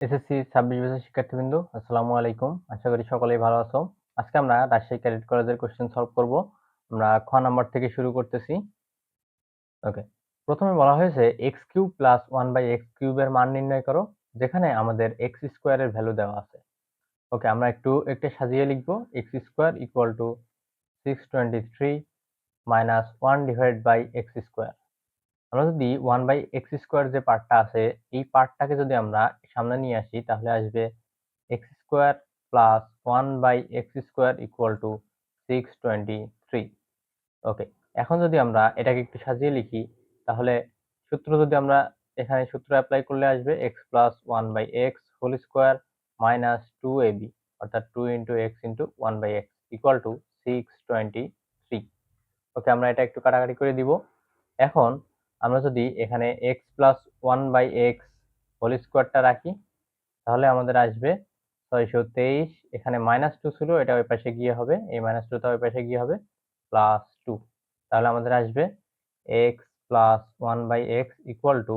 SSC 26 বছর শিক্ষার্থীবৃন্দ, আসসালামু আলাইকুম। আশা করি সকলেই ভালো আছো। আজকে আমরা রাজশাহী ক্যাডেট কলেজের কোশ্চেন সলভ করব। আমরা খ নাম্বার থেকে শুরু করতেছি। ওকে। প্রথমে বলা হয়েছে x³ প্লাস 1/x³ এর মান নির্ণয় করো, যেখানে আমাদের x² এর ভ্যালু দেওয়া আছে। ওকে, আমরা একটা সাজিয়ে লিখব। x² equal to 623 minus 1/x²। আমরা যদি 1/x² যে পার্টটা আছে, এই পার্টটাকে যদি আমরা সামনে নিয়ে আসি, তাহলে আসবে x² plus 1/x² equal to 623। ওকে, এখন যদি আমরা এটাকে একটু সাজিয়ে লিখি, তাহলে সূত্র যদি আমরা এখানে সূত্র অ্যাপ্লাই করলে আসবে x plus 1/x whole square minus 2ab, অর্থাৎ 2 into x into 1/x equal to 623। Okay, আমরা এটা একটু কাটাকাটি করে দিব। এখন আমরা যদি এখানে x প্লাস 1/x হোল স্কোয়ারটা রাখি, তাহলে আমাদের আসবে 623। এখানে -2 ছিল, এটা ওই পাশে গিয়ে হবে, এই -2টা ওই পাশে গিয়ে হবে +2। তাহলে আমাদের আসবে x plus 1/x equal two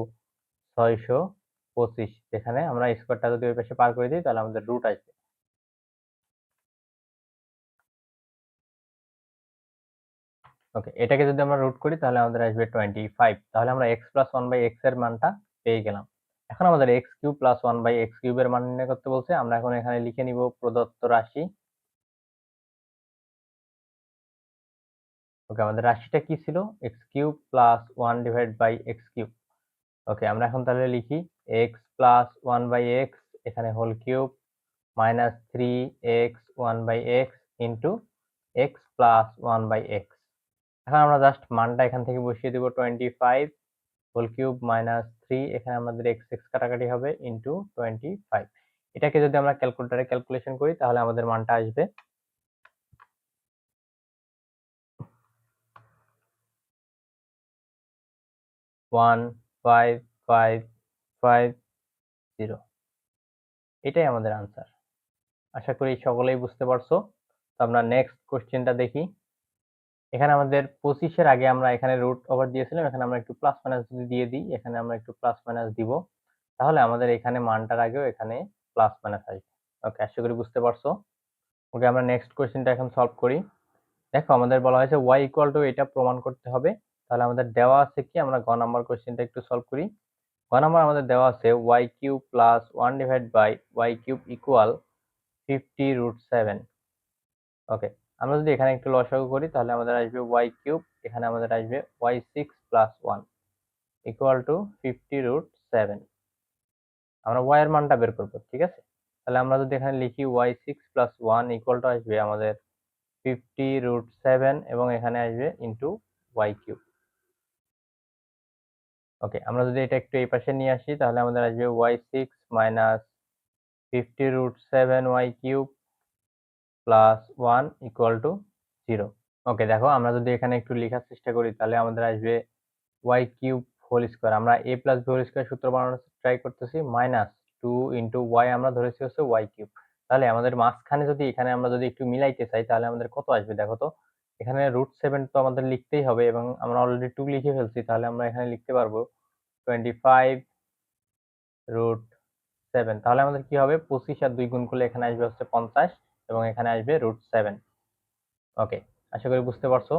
625। এখানে আমরা স্কোয়ারটা যদি ওই পাশে পার করে দিই, তাহলে আমাদের রুট আসবে। ওকে, এটাকে যদি আমরা রুট করি, তাহলে আমাদের আসবে 25। তাহলে আমরা x প্লাস 1/x এর মানটা পেয়ে গেলাম। এখন আমাদের x³ প্লাস 1/x³ এর মান নির্ণয় করতে বলছে। আমরা এখন এখানে লিখে নিব প্রদত্ত রাশি। ওকে, আমাদের রাশিটা কি ছিল? x³ plus 1/x³। ওকে, আমরা এখন তাহলে লিখি x প্লাস 1/x, এখানে whole cube, minus 3x 1/x into x plus 1/x। এখন আমরা জাস্ট মানটা এখান থেকে বসিয়ে দেব 25 হোল কিউব মাইনাস 3, এখানে আমাদের x x কাটাকাটি হবে ইন্টু 25। এটাকে যদি আমরা ক্যালকুলেটরে ক্যালকুলেশন করি, তাহলে আমাদের মানটা আসবে 15550। এটাই আমাদের আনসার। আশা করি সকলেই বুঝতে পারছো। তো আমরা নেক্সট কোশ্চেনটা দেখি। এখানে আমাদের 25 এর আগে আমরা এখানে রুট ওভার দিয়েছিলাম, এখানে আমরা একটু প্লাস মাইনাস যদি দিয়ে দিই, এখানে আমরা একটু প্লাস মাইনাস দিব, তাহলে আমাদের এখানে মানটার আগেও এখানে প্লাস মাইনাস আসবে। ওকে, আশা করি বুঝতে পারছো। ওকে, আমরা নেক্সট কোশ্চেনটা এখন সলভ করি। দেখো, আমাদের বলা হয়েছে y ইকুয়াল টু, এটা প্রমাণ করতে হবে। তাহলে আমাদের দেওয়া আছে কি, আমরা গ নাম্বার কোশ্চেনটা একটু সলভ করি। গ নাম্বার আমাদের দেওয়া আছে y³ প্লাস 1/y³ ইকুয়াল 50√7। ওকে, আমরা যদি এখানে একটু লসাগু করি, তাহলে আমাদের আসবে y³, এখানে আমাদের আসবে y6 প্লাস 1 ইকুয়াল টু 50√7। আমরা y এর মানটা বের করব, ঠিক আছে? তাহলে আমরা যদি এখানে লিখি y6 প্লাস 1 ইকুয়াল টু আসবে আমাদের 50√7, এবং এখানে আসবে ইন্টু y³। ওকে, আমরা যদি এটা একটু এই পাশে নিয়ে আসি, তাহলে আমাদের আসবে y6 minus 50√7y³ plus 1 equal to 0। ওকে, দেখো, আমরা যদি এখানে একটু লেখার চেষ্টা করি, তাহলে আমাদের আসবে y³ হোল স্কোয়ার। আমরা a plus b whole square সূত্র বানানোর ট্রাই করতেছি, মাইনাস 2 ইন্টু y আমরা ধরেছি হচ্ছে y³। তাহলে আমাদের মাঝখানে যদি এখানে আমরা যদি একটু মিলাইতে চাই, তাহলে আমাদের কত আসবে দেখো তো। এখানে √7 তো আমাদের লিখতেই হবে, এবং আমরা অলরেডি 2 লিখে ফেলছি, তাহলে আমরা এখানে লিখতে পারবো 25√7। তাহলে আমাদের কি হবে, 25 আর 2 গুণ করলে এখানে আসবে হচ্ছে 50, এবং এখানে আসবে √7। ওকে, আশা করি বুঝতে পারছো।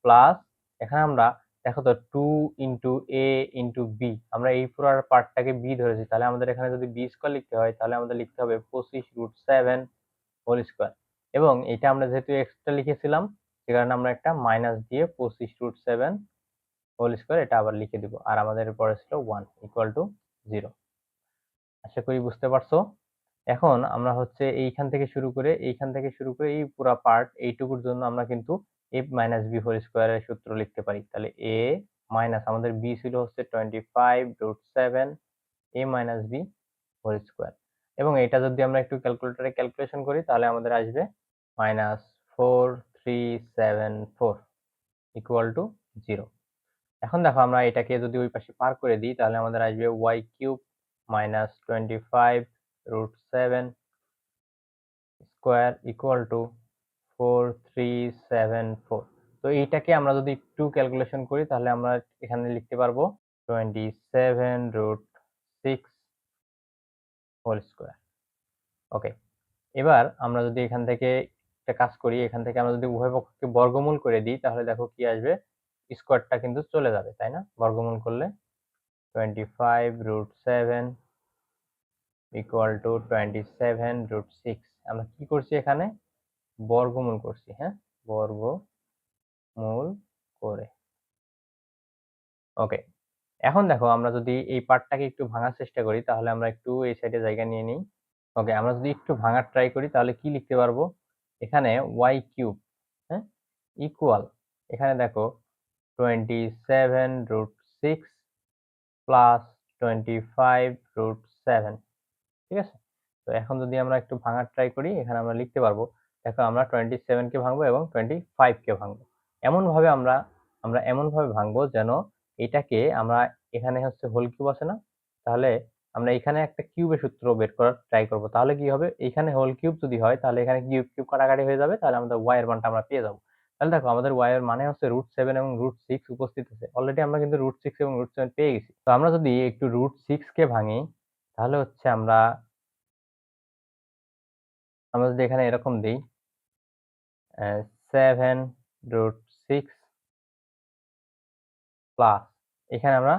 প্লাস এখানে আমরা দেখো তো 2 ইন্টু a ইন্টু b, আমরা এই পুরো পার্টটাকে b ধরেছি, তাহলে আমাদের এখানে যদি b স্কোয়ার লিখতে হয়, তাহলে আমাদের লিখতে হবে 25√7 হোল স্কোয়ার। এবং এটা আমরা যেহেতু এক্সট্রা লিখেছিলাম, সে কারণে আমরা একটা মাইনাস দিয়ে 25√7 হোল স্কোয়ার এটা আবার লিখে দিব, আর আমাদের পরে ছিল 1 ইকুয়াল টু 0। আশা করি বুঝতে পারছো। এখন আমরা হচ্ছে এইখান থেকে শুরু করে এই পুরো পার্ট এইটুকুর জন্য আমরা কিন্তু a মাইনাস b হোল স্কোয়ারের সূত্র লিখতে পারি। তাহলে a মাইনাস আমাদের b ছিল হচ্ছে 25√7 a minus b whole square, এবং এটা যদি আমরা একটু ক্যালকুলেটরে ক্যালকুলেশন করি, তাহলে আমাদের আসবে -4374 ইকুয়াল টু 0। এখন দেখো, আমরা এটাকে যদি ওই পাশে পার করে দিই, তাহলে আমাদের আসবে y³ minus 25√7 square equal two 4374। তো এইটাকে আমরা যদি একটু ক্যালকুলেশন করি, তাহলে আমরা এখানে লিখতে পারবো 27√6 হোল স্কোয়ার। ওকে, এবার আমরা যদি এখান থেকে একটা কাজ করি, এখান থেকে আমরা যদি উভয় পক্ষকে বর্গমূল করে দিই তাহলে দেখো কি আসবে, স্কোয়ারটা কিন্তু চলে যাবে, তাই না? বর্গমূল করলে 25√7 ইকুয়াল টু 27√6। আমরা কি করছি এখানে? বর্গমূল করছি, হ্যাঁ, বর্গমূল করে। ওকে, এখন দেখো আমরা যদি এই পার্টটাকে একটু ভাঙার চেষ্টা করি তাহলে আমরা একটু এই সাইডে জায়গা নিয়ে নিই। ওকে, আমরা যদি একটু ভাঙার ট্রাই করি তাহলে কি লিখতে পারবো? এখানে y³ হ্যাঁ ইকুয়াল, এখানে দেখো 27√6 প্লাস 25√7, ঠিক আছে? তো এখন যদি আমরা একটু ভাঙার ট্রাই করি, এখানে আমরা লিখতে পারবো, দেখো আমরা 27 কে ভাঙবো এবং 25 কে ভাঙবো। এমনভাবে আমরা আমরা এমনভাবে ভাঙবো যেন এটাকে আমরা, এখানে হচ্ছে হোল কিউব আছে না, তাহলে আমরা এখানে একটা কিউবের সূত্র বের করার ট্রাই করব। তাহলে কি হবে, এখানে হোল কিউব যদি হয় তাহলে এখানে কিউব কিউব কাটাকাটি হয়ে যাবে, তাহলে আমাদের y এর মানটা আমরা পেয়ে যাবো। তাহলে দেখো আমাদের y এর মানে হচ্ছে √7 এবং √6 উপস্থিত আছে। অলরেডি আমরা কিন্তু √6 এবং √7 পেয়ে গেছি। তো আমরা যদি একটু √6 কে ভাঙি তাহলে হচ্ছে আমরা আমরা যদি এখানে এরকম দিই 7√6 প্লাস, এখানে আমরা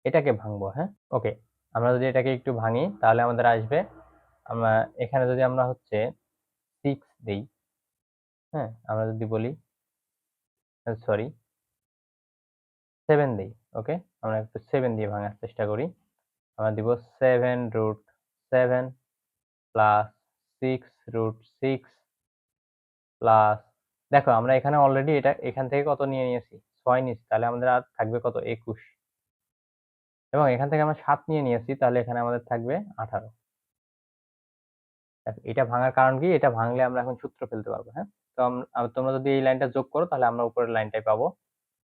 এটাকে ভাঙবো, হ্যাঁ? ওকে, আমরা যদি এটাকে একটু ভাঙি তাহলে আমাদের আসবে, আমরা এখানে যদি আমরা হচ্ছে 6 দেই, হ্যাঁ, আমরা যদি বলি সরি 7 দেই। ওকে, আমরা একটু 7 দিয়ে ভাঙার চেষ্টা করি। আমরা দিব 7√7 প্লাস 6√6 প্লাস, দেখো আমরা এখানে অলরেডি এটা এখান থেকে কত নিয়ে নিয়েছি, 6 নিয়েছি, তাহলে আমাদের আর থাকবে কত, 21, এবং এখান থেকে আমরা 7 নিয়ে নিয়েছি, তাহলে এখানে আমাদের থাকবে 18। দেখো এটা ভাঙার কারণ কি, এটা ভাঙলে আমরা এখন সূত্র ফেলতে পারবো, হ্যাঁ? তো তোমরা যদি এই লাইনটা যোগ করো তাহলে আমরা উপরের লাইনটাই পাবো।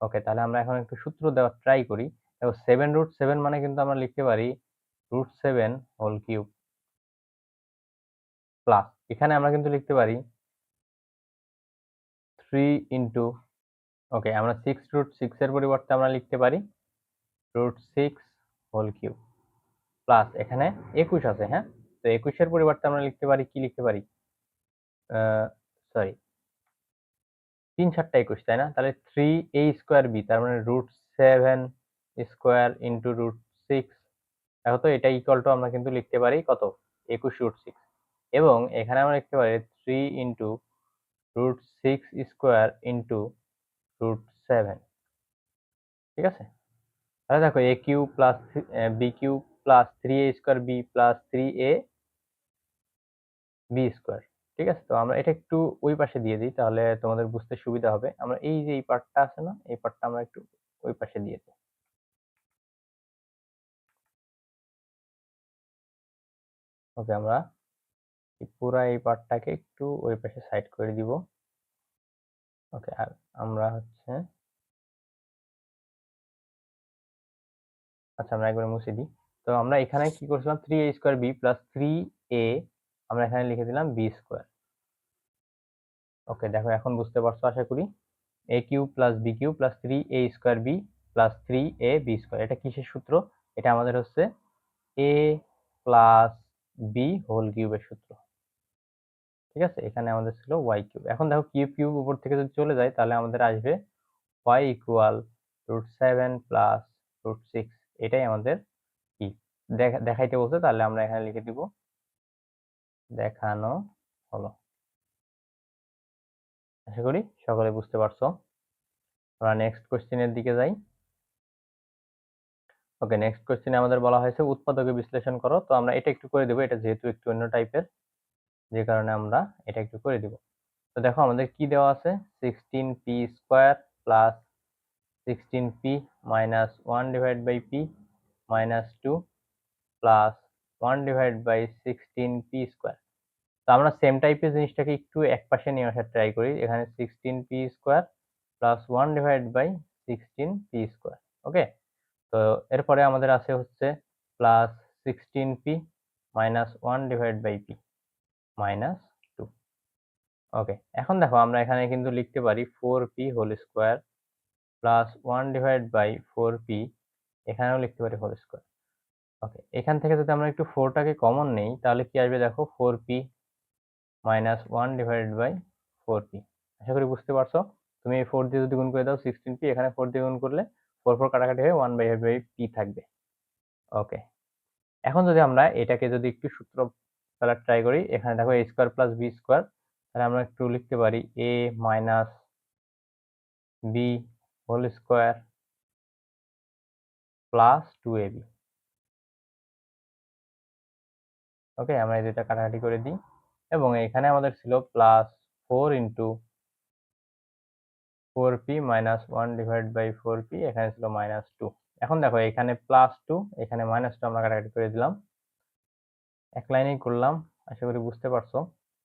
ওকে, তাহলে আমরা এখন একটু সূত্র দেওয়ার ট্রাই করি। দেখো 7√7 মানে কিন্তু আমরা লিখতে পারি √7 হোল কিউব প্লাস, এখানে আমরা কিন্তু লিখতে পারি 3 ইন্টু, ওকে, আমরা 6√6 এর পরিবর্তে আমরা লিখতে পারি √6 হোল কিউব প্লাস, এখানে 21 আছে, হ্যাঁ? তো 21 এর পরিবর্তে আমরা লিখতে পারি, কি লিখতে পারি, সরি 3×7 = 21, তাই না? তাহলে 3a² b, তার মানে √7 স্কোয়ার ইন্টু √6। দেখো তো এটা ইকুয়াল টু আমরা কিন্তু লিখতে পারি কত, 21√6, এবং এখানে আমরা লিখতে পারি 3 ইন্টু √6 স্কোয়ার ইন্টু √7, ঠিক আছে? তাহলে দেখো a cube plus b cube plus 3a² b plus 3a b square, ঠিক আছে? তো আমরা এটা একটু ওই পাশে দিয়ে দিই তাহলে তোমাদের বুঝতে সুবিধা হবে। আমরা এই যে এই পার্টটা আছে না, এই পার্টটা আমরা একটু ওই পাশে দিয়ে দিই। ওকে, আমরা পুরা এই পার্টটাকে একটু ওই পাশে সাইড করে দিব। ওকে, আর আমরা হচ্ছে, আচ্ছা আমরা একবার মুছে দিই। তো আমরা এখানে কি করছিলাম, 3a² b প্লাস 3a, আমরা এখানে লিখে দিলাম b স্কোয়ার। ওকে, দেখো এখন বুঝতে পারছো আশা করি। a cube plus b cube plus 3a² b plus 3a b square, এটা কিসের সূত্র? এটা আমাদের হচ্ছে a প্লাস b হোল কিউবের সূত্র, ঠিক আছে? এখানে আমাদের ছিল y কিউব। এখন দেখো কিউব কিউব উপর থেকে যদি চলে যায় তাহলে আমাদের আসবে y ইকুয়াল √7 প্লাস √6, এটাই আমাদের কি দেখাইতে বলছে, তাহলে আমরা এখানে লিখে দিব দেখানো হলো। আশা করি সকলে বুঝতে পারছো। আমরা নেক্সট কোশ্চেনের দিকে যাই। ওকে, নেক্সট কোশ্চেনে আমাদের বলা হয়েছে উৎপাদকে বিশ্লেষণ করো। তো আমরা এটা একটু করে দেবো, এটা যেহেতু একটু অন্য টাইপের, যে কারণে আমরা এটা একটু করে দিব। তো দেখো আমাদের কি দেওয়া আছে, 16p² plus 16p minus 1/p minus 2 plus 1/16p²। তো আমরা সেম টাইপের জিনিসটাকে একটু একপাশে নিয়ে আসার ট্রাই করি। এখানে 16p² প্লাস 1/16p²। ওকে, তো এরপরে আমাদের আছে হচ্ছে plus 16p minus 1/p minus 2। ওকে, এখন দেখো আমরা এখানে কিন্তু লিখতে পারি 4p whole square plus 1/4p, এখানেও লিখতে পারি হোল স্কোয়ার। ওকে, এখান থেকে যদি আমরা একটু 4টাকে কমন নেই তাহলে কি আসবে দেখো, 4p minus 1 divided by 4p। আশা করি বুঝতে পারছো। তুমি এই 4 দিয়ে যদি গুণ করে দাও 16p, এখানে 4 দিয়ে গুণ করলে 4 4 কাটাকাটি হয়ে 1/p থাকবে। ওকে, এখন যদি আমরা এটাকে যদি একটু সূত্র ফেলার ট্রাই করি, এখানে দেখো a square plus b square, তাহলে আমরা একটু লিখতে পারি a minus b whole square plus 2ab। Okay, আমরা এই দুইটা কাটাকাটি করে দিই এবং এখানে আমাদের ছিল plus 4 into 4p minus 1 divide by 4p, এখানে ছিল মাইনাস 2। এখন দেখো এখানে প্লাস 2, এখানে মাইনাস 2 আমরা কাটাকাটি করে দিলাম, এক লাইনেই করলাম, আশা করি বুঝতে পারছো।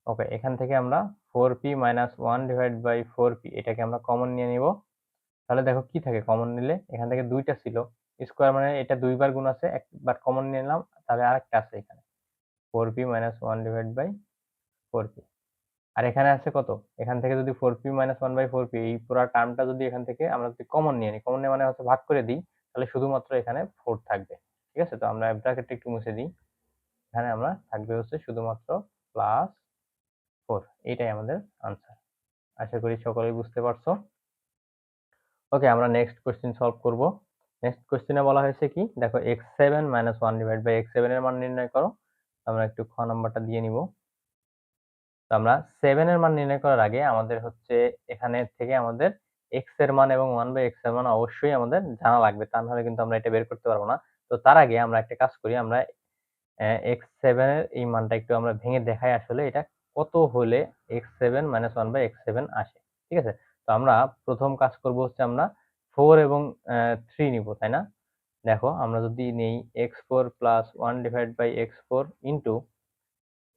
ওকে, এখান থেকে আমরা 4p minus 1 divide by 4p এটাকে আমরা কমন নিয়ে নিব। তাহলে দেখো কি থাকে কমন নিলে, এখান থেকে দুইটা ছিল, স্কোয়ার মানে এটা দুইবার গুণ আছে, একবার কমন নিয়ে নিলাম, তাহলে আরেকটা আছে এখানে 4p minus 1 divide by 4p। আর এখানে আছে কত, এখান থেকে যদি 4p মাইনাস 1/4p এই পুরো টার্মটা যদি এখান থেকে আমরা যদি কমন নিয়ে নিই, কমন নিয়ে মানে হচ্ছে ভাগ করে দিই, তাহলে শুধুমাত্র এখানে 4 থাকবে। ঠিক আছে, তো আমরা ব্র্যাকেটটা একটু মুছে দিই, এখানে আমরা থাকবে হচ্ছে শুধুমাত্র প্লাস 4। এইটাই আমাদের আনসার। আশা করি সকলেই বুঝতে পারছো। ওকে, আমরা নেক্সট কোশ্চেন সলভ করব। নেক্সট কোশ্চেনে বলা হয়েছে কি দেখো, x7 minus 1 divide by x7 এর মান নির্ণয় করো। আমরা একটু খ নাম্বারটা দিয়ে নিব। তো আমরা 7 এর মান নির্ণয় করার আগে আমাদের হচ্ছে এখানে থেকে আমাদের x এর মান এবং 1/x এর মান অবশ্যই আমাদের জানা লাগবে, তা নাহলে কিন্তু আমরা এটা বের করতে পারবো না। তো তার আগে আমরা একটা কাজ করি, আমরা x7 এর এই মানটা একটু আমরা ভেঙে দেখাই আসলে এটা কত হলে x7 মাইনাস 1/x7 আসে। ঠিক আছে, তো আমরা প্রথম কাজ করব হচ্ছে আমরা 4 এবং 3 নিব, তাই না? দেখো আমরা যদি নেই x4 plus 1 divide by x4 into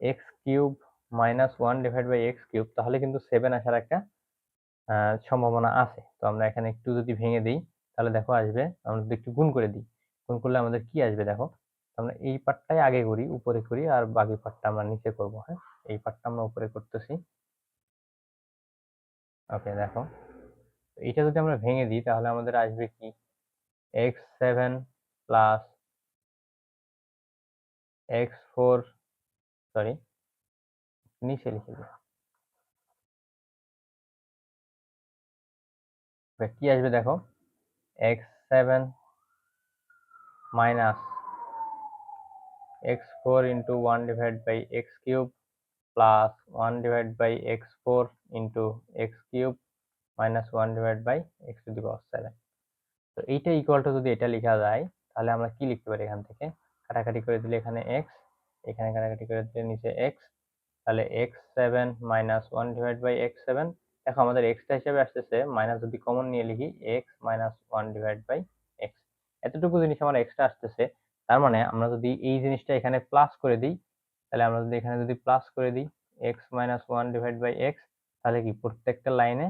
x cube minus 1 divide by x cube, তাহলে কিন্তু 7 আসার একটা সম্ভাবনা আছে। তো আমরা এখানে একটু যদি ভেঙে দিই তাহলে দেখো আসবে, আমরা যদি একটু গুণ করে দিই, গুণ করলে আমাদের কি আসবে দেখো। আমরা এই পার্টটাই আগে করি, উপরে করি, আর বাকি পার্টটা আমরা নিচে করব। হ্যাঁ, এই পার্টটা আমরা উপরে করতেছি। ওকে, দেখো এটা যদি আমরা ভেঙে দিই তাহলে আমাদের আসবে কি, x7 প্লাস x4, সরি নিচে লিখে দিই, কি আসবে দেখো, x7 minus x4 into 1 divided by x cube plus 1 divided by x4 into x cube minus 1 divided by x to the power 7। তো এইটা ইকুয়াল টু যদি এটা লেখা যায় তাহলে আমরা কি লিখতে পারি, এখান থেকে কাটাকাটি করে দিলে এখানে x, এখানে কাটাকাটি করে দিলে নিচে x, তাহলে x7 minus 1 divided by x7। দেখো আমাদের x টা হিসেবে আসতেছে মাইনাস, যদি কমন নিয়ে লিখি x minus 1 divided by x, এতটুকু জিনিস আমার এক্সট্রা আসতেছে। তার মানে আমরা যদি এই জিনিসটা এখানে প্লাস করে দিই, তাহলে আমরা যদি এখানে যদি প্লাস করে দিই x minus 1 divided by x, তাহলে কি প্রত্যেকটা লাইনে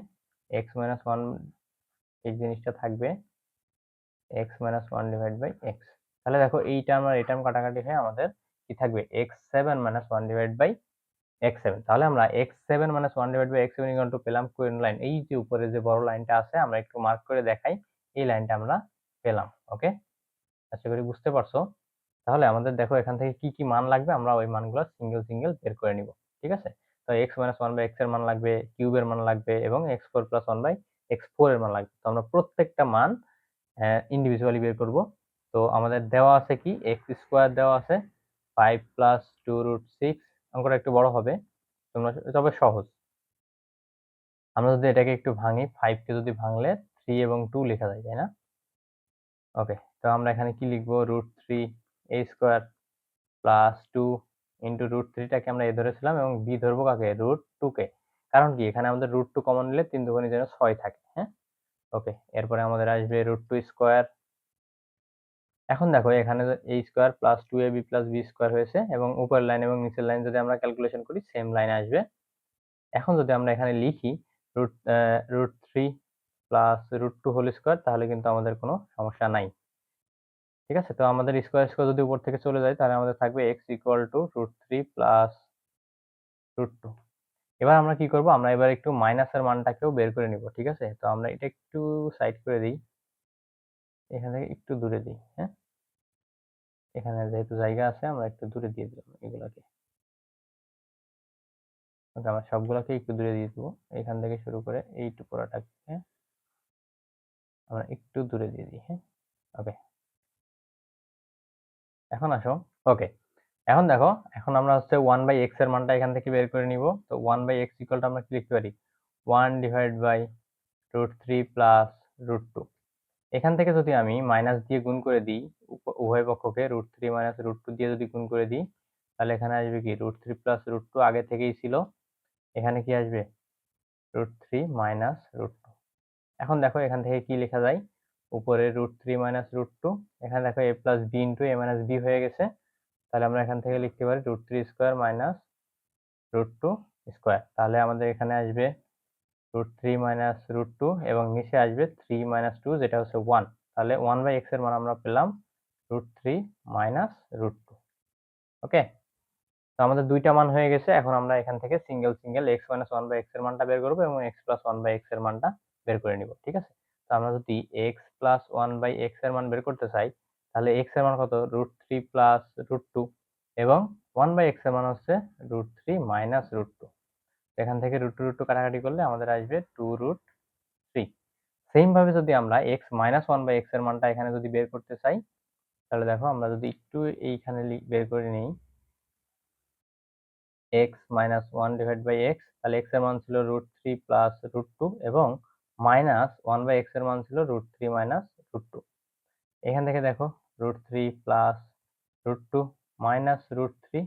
x minus 1 এই জিনিসটা থাকবে x minus 1 divided by x। তাহলে দেখো এই টার্ম আর এই টার্ম কাটাকাটি হয়ে আমাদের কি থাকবে, x7 minus 1 divided by x7। তাহলে আমরা x7 minus 1 divided by x7 equal to পেলাম কোন লাইন, এই যে উপরে যে বড় লাইনটা আছে আমরা একটু মার্ক করে দেখাই, এই লাইনটা আমরা পেলাম। ওকে, আশা করি বুঝতে পারছো। তাহলে আমাদের দেখো এখান থেকে কি কি মান লাগবে, আমরা ওই মানগুলো সিঙ্গেল সিঙ্গেল বের করে নিব। ঠিক আছে, তো x minus 1 by x এর মান লাগবে, কিউবের মান লাগবে এবং x4 plus 1 by x4 এর মান লাগবে। তো আমরা প্রত্যেকটা মান ইন্ডিভিজুয়ালি বের করব। তো আমাদের দেওয়া আছে কি, x স্কোয়ার দেওয়া আছে 5 plus 2 root 6, অঙ্কটা একটু বড় হবে তোমরা, তবে সহজ। আমরা যদি এটাকে একটু ভাঙি, 5 কে যদি ভাঙলে 3 এবং 2 লেখা যায়, তাই না? ওকে, তো আমরা এখানে কি লিখবো, √3 a স্কোয়ার প্লাস 2 ইন্টু √3টাকে আমরা a ধরেছিলাম এবং b ধরবো কাকে, √2 কে। কারণ কি, এখানে আমাদের √2 কমন নিলে 3 দুগুণে যেন 6 থাকে। হ্যাঁ, ওকে, এরপরে আমাদের আসবে √2 স্কোয়ার। এখন দেখো এখানে a square plus 2ab plus b square হয়েছে এবং উপরের লাইন এবং নিচের লাইন যদি আমরা ক্যালকুলেশন করি সেম লাইন আসবে। এখন যদি আমরা এখানে লিখি √3 প্লাস √2 হোল স্কোয়ার, তাহলে কিন্তু আমাদের কোনো সমস্যা নাই। ঠিক আছে, তো আমাদের স্কোয়ার স্কোয়ার যদি উপর থেকে চলে যায় তাহলে আমাদের থাকবে x ইকুয়াল টু √3 প্লাস √2। এবার আমরা কি করব, আমরা এবার একটু মাইনাসের মানটাকেও বের করে নিব। ঠিক আছে, তো আমরা এটা একটু সাইড করে দিই, এখান থেকে একটু দূরে দিই। হ্যাঁ, এখানে যেহেতু জায়গা আছে আমরা একটু দূরে দিয়ে দিলাম এগুলাকে। ওকে, আমরা সবগুলোকে একটু দূরে দিয়ে দেবো। এখান থেকে শুরু করে এইটুকু পুরোটাকে আমরা একটু দূরে দিয়ে দিই। হ্যাঁ, ওকে। এখন আসো। ওকে, এখন দেখো, এখন আমরা হচ্ছে 1/x এর মানটা এখান থেকে বের করে নিব। তো 1/x ইকুয়াল টু আমরা কি লিখতে পারি? 1/√3 প্লাস √2। এখান থেকে যদি আমি মাইনাস দিয়ে গুণ করে দিই, উভয় পক্ষকে √3 মাইনাস √2 দিয়ে যদি গুণ করে দিই, তাহলে এখানে আসবে কি √3 প্লাস √2 আগে থেকেই ছিল। এখানে কি আসবে? √3 মাইনাস √2। এখন দেখো এখান থেকে কি লেখা যায়? উপরে √3 মাইনাস √2, এখানে দেখো a plus b into a minus b হয়ে গেছে। তাহলে আমরা এখান থেকে লিখতে পারি √3 স্কোয়ার মাইনাস √2 স্কোয়ার। তাহলে আমাদের এখানে আসবে √3 মাইনাস √2 এবং নিচে আসবে 3 মাইনাস 2 যেটা হচ্ছে 1। তাহলে 1/x এর মান আমরা পেলাম √3 মাইনাস √2। ওকে, তো আমাদের দুইটা মান হয়ে গেছে। এখন আমরা এখান থেকে সিঙ্গেল x মাইনাস 1/x এর মানটা বের করবো এবং x প্লাস 1/x এর মানটা বের করে নিব। ঠিক আছে, তো আমরা যদি x প্লাস 1/x এর মান বের করতে চাই, তাহলে x এর মান কত? √3 প্লাস √2 এবং 1/x এর মান হচ্ছে √3 মাইনাস √2। এখান থেকে √2 কাটাকাটি করলে আমাদের আসবে 2√3। সেম ভাবে যদি আমরা x মাইনাস 1/x এর মানটা এখানে যদি বের করতে চাই, তাহলে দেখো আমরা যদি একটু এইখানে বের করে নিই x মাইনাস 1/x, তাহলে x এর মান ছিল √3 প্লাস √2 এবং মাইনাস 1/x এর মান ছিল √3 মাইনাস √2। এখান থেকে দেখো √3 প্লাস √2 মাইনাস √3,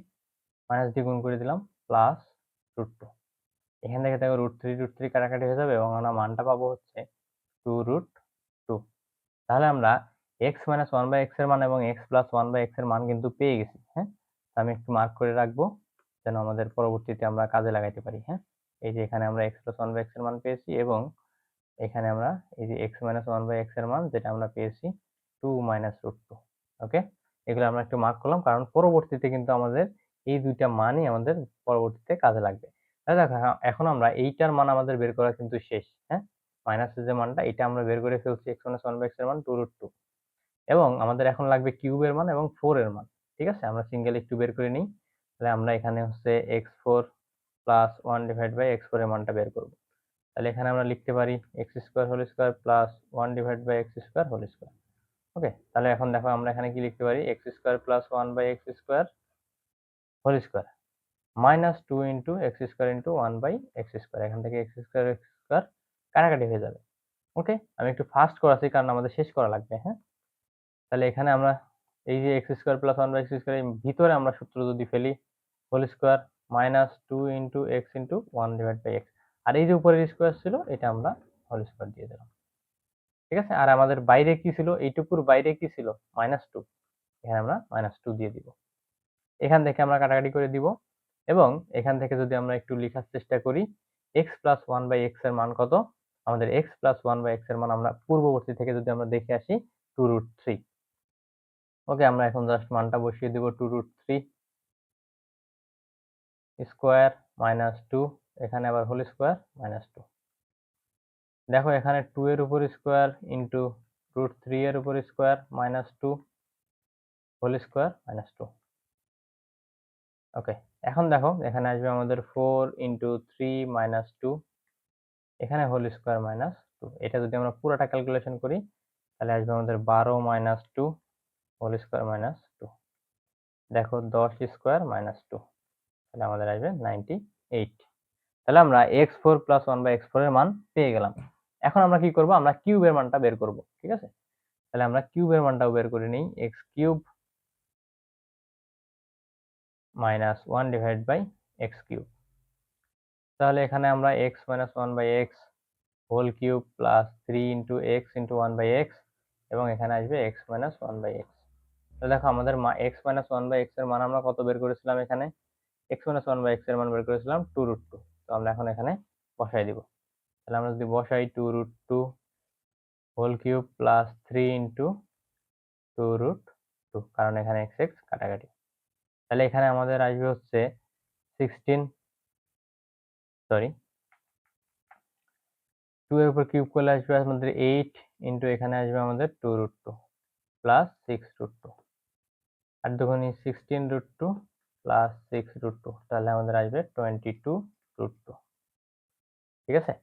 মাইনাস দিয়ে গুণ করে দিলাম প্লাস √2। এখান থেকে দেখো √3 কাটাকাটি হয়ে যাবে এবং আমরা মানটা পাবো হচ্ছে 2√2। তাহলে আমরা x মাইনাস 1/x এর মান এবং x প্লাস 1/x এর মান কিন্তু পেয়ে গেছি। হ্যাঁ, আমি একটু মার্ক করে রাখবো যেন আমাদের পরবর্তীতে আমরা কাজে লাগাইতে পারি। হ্যাঁ, এই যে এখানে আমরা x প্লাস 1/x এর মান পেয়েছি এবং এখানে আমরা এই যে x মাইনাস 1/x এর মান যেটা আমরা পেয়েছি 2 মাইনাস √2। ওকে, এগুলো আমরা একটু মার্ক করলাম কারণ পরবর্তীতে কিন্তু আমাদের এই দুইটা মানই আমাদের পরবর্তীতে কাজে লাগবে। তাহলে দেখো এখন আমরা এইটার মান আমাদের বের করা কিন্তু শেষ। হ্যাঁ, মাইনাসের যে মানটা এটা আমরা বের করে ফেলছি x মাইনাস 1/x এর মান 2√2 এবং আমাদের এখন লাগবে কিউবের মান এবং 4 এর মান। ঠিক আছে, আমরা সিঙ্গেল একটু বের করে নিই। তাহলে আমরা এখানে হচ্ছে x4 প্লাস 1/x4 এর মানটা বের করব। তাহলে এখানে আমরা লিখতে পারি x square whole square plus 1/x square whole square. Okay, তাহলে এখন দেখো আমরা এখানে কি লিখতে পারি? x square plus 1/x square whole square minus 2 into x square into 1/x square. এখান থেকে x স্কোয়ার কাটাকাটি হয়ে যাবে। ওকে, আমি একটু ফাস্ট করাচ্ছি কারণ আমাদের শেষ করা লাগবে। হ্যাঁ, তাহলে এখানে আমরা এই যে x square plus 1/x square এর ভিতরে আমরা সূত্র যদি ফেলি whole square minus 2 into x into 1/x, আর এই যে উপরের স্কোয়ার ছিল এটা আমরা হোল স্কোয়ার দিয়ে দিলাম। ঠিক আছে, আর আমাদের বাইরে কি ছিল? এইটুকুর বাইরে কি ছিল? -2। এখানে আমরা -2 দিয়ে দিব। এখান থেকে আমরা কাটাকাটি করে দিব এবং এখান থেকে যদি আমরা একটু লেখার চেষ্টা করি x প্লাস 1/x এর মান কত? আমাদের x প্লাস 1/x এর মান আমরা পূর্ববর্তী থেকে যদি আমরা দেখে আসি 2√3। ওকে, আমরা এখন জাস্ট মানটা বসিয়ে দেব 2√3 স্কোয়ার মাইনাস 2, এখানে আবার হোল স্কোয়ার -2। দেখো এখানে 2 এর উপর স্কোয়ার ইন্টু √3 এর উপর স্কোয়ার -2 হোল স্কোয়ার -2। ওকে, এখন দেখো এখানে আসবে আমাদের 4 ইন্টু 3 -2, এখানে হোল স্কোয়ার -2। এটা যদি আমরা পুরোটা ক্যালকুলেশন করি তাহলে আসবে আমাদের 12 -2 হোল স্কোয়ার -2। দেখো 10 স্কোয়ার -2, তাহলে আমাদের আসবে 98। তাহলে আমরা x4 প্লাস 1/x4 এর মান পেয়ে গেলাম। এখন আমরা কি করব? আমরা কিউবের মানটা বের করব। ঠিক আছে, তাহলে আমরা কিউবের মানটাও বের করে নিই। x cube minus 1/x cube. তাহলে এখানে আমরা x minus 1/x whole cube plus 3 into x into 1/x এবং এখানে আসবে x মাইনাস 1/x। তাহলে দেখো আমাদের x মাইনাস 1/x এর মান আমরা কত বের করেছিলাম? এখানে x মাইনাস 1/x এর মান বের করেছিলাম 2√2। তো আমরা এখন এখানে বসাই দিব। তাহলে আমরা যদি বসাই 2√2 হোল কিউব প্লাস 3 ইন্টু 2√2, কারণ এখানে x কাটাকাটি। তাহলে এখানে আমাদের আসবে হচ্ছে 16, সরি 2 এর উপর কিউব করলে আসবে আমাদের 8 ইন্টু এখানে আসবে আমাদের 2√2 প্লাস 6√2। 8 দুগুণে 16√2 প্লাস 6√2, তাহলে আমাদের আসবে 22√2। ঠিক আছে?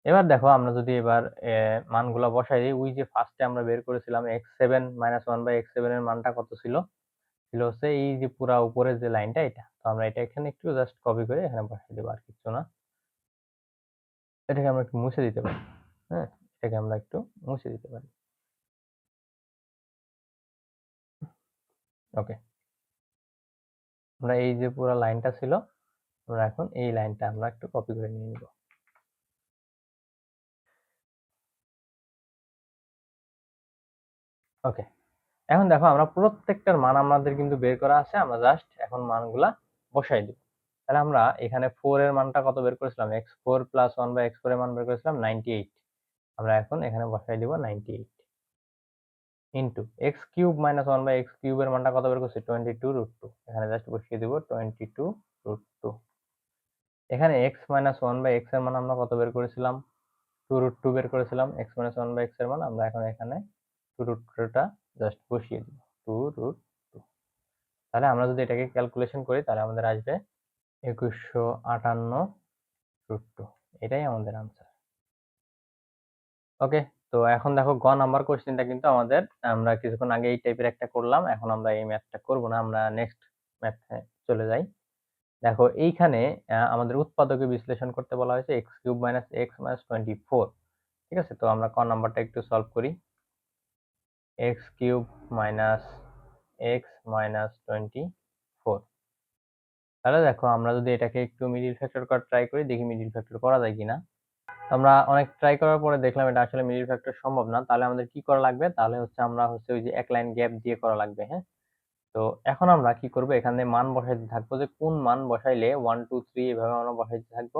এবার দেখো আমরা যদি এবার মানগুলা বসাই দিই, ওই যে ফার্স্টে আমরা বের করেছিলাম x7 - 1/x7 এর মানটা কত ছিল? ছিল হচ্ছে এই যে পুরা উপরের যে লাইনটা এটা। তো আমরা এটা এখানে একটু জাস্ট কপি করে এখানে বসাই দেব, আর কিচ্ছু না। এটাকে আমরা একটু মুছে দিতে পারি। হ্যাঁ? এটাকে আমরা একটু মুছে দিতে পারি। ওকে। আমরা এই যে পুরা লাইনটা ছিল, আমরা এখন এই লাইনটা আমরা একটু কপি করে নিয়ে নিব। ওকে। এখন দেখো আমরা প্রত্যেকটার মান আমাদের কিন্তু বের করা আছে, আমরা জাস্ট এখন মানগুলা বসাই দিব। তাহলে আমরা এখানে 4 এর মানটা কত বের করেছিলাম? x4 + 1/x4 এর মান বের করেছিলাম 98। আমরা এখন এখানে বসাই দিব 98 ইনটু x³ - 1/x³ এর মানটা কত বের করছি? 22√2। এখানে জাস্ট বসিয়ে দিব 22√2। এখানে x - 1/x এর মান আমরা কত বের করেছিলাম? 2√2 বের করেছিলাম। x - 1/x এর মান আমরা এখন এখানে 2√2 টা জাস্ট বসিয়ে দিব। 2√2। তাহলে আমরা যদি এটাকে ক্যালকুলেশন করি তাহলে আমাদের আসবে 2158√2। এটাই আমাদের আনসার। ওকে। তো এখন দেখো গ নাম্বার কোশ্চেনটা কিন্তু আমাদের, আমরা কিছুক্ষণ আগে এই টাইপের একটা করলাম। এখন আমরা এই ম্যাথটা করব না, আমরা নেক্সট ম্যাথে চলে যাই। দেখো এইখানে আমাদের উৎপাদকে বিশ্লেষণ করতে বলা হয়েছে x³ - x - 24। ঠিক আছে? তো আমরা ক নাম্বারটা একটু সলভ করি। x³ - x - 24। তাহলে দেখো আমরা যদি এটাকে একটু মিডল ফ্যাক্টর করার ট্রাই করি, দেখি মিডল ফ্যাক্টর করা যায় কিনা। আমরা অনেক ট্রাই করার পরে দেখলাম এটা আসলে মিডল ফ্যাক্টর সম্ভব না। তাহলে আমাদের কি করা লাগবে? তাহলে হচ্ছে আমরা হচ্ছে ওই যে এক লাইন গ্যাপ দিয়ে করা লাগবে, হ্যাঁ? তো এখন আমরা কি করব? এখানে মান বসাইতে থাকবো যে কোন মান বসাইলে 1 2 3 এভাবে আমরা বসাইতে থাকবো।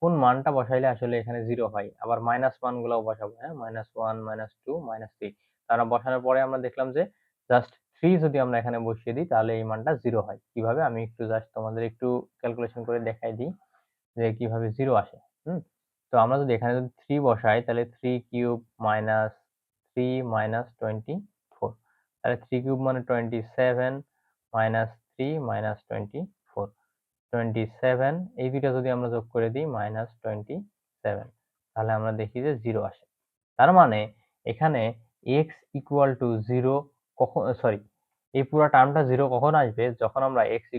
কোন মানটা বসাইলে আসলে এখানে 0 হয়। আবার মাইনাস মানগুলোও বসাবো, হ্যাঁ? -1 -2 -3। তারা বসানোর পরে আমরা দেখলাম যে জাস্ট 3 যদি আমরা এখানে বসিয়ে দিই তাহলে এই মানটা 0 হয়। কিভাবে? আমি একটু জাস্ট তোমাদের একটু ক্যালকুলেশন করে দেখাই দিই যে কিভাবে 0 আসে। হুম? তো আমরা যদি এখানে যদি 3 বসাই তাহলে 3³ - 3 - 24। তাহলে 3³ মানে 27 -3 -24। 27 এই দুইটা যদি আমরা যোগ করে দিই -27, তাহলে আমরা দেখি যে 0 আসে। তার মানে এখানে x = 0 কখন, সরি, এই পুরা টার্মটা 0 কখন আসবে? যখন আমরা x =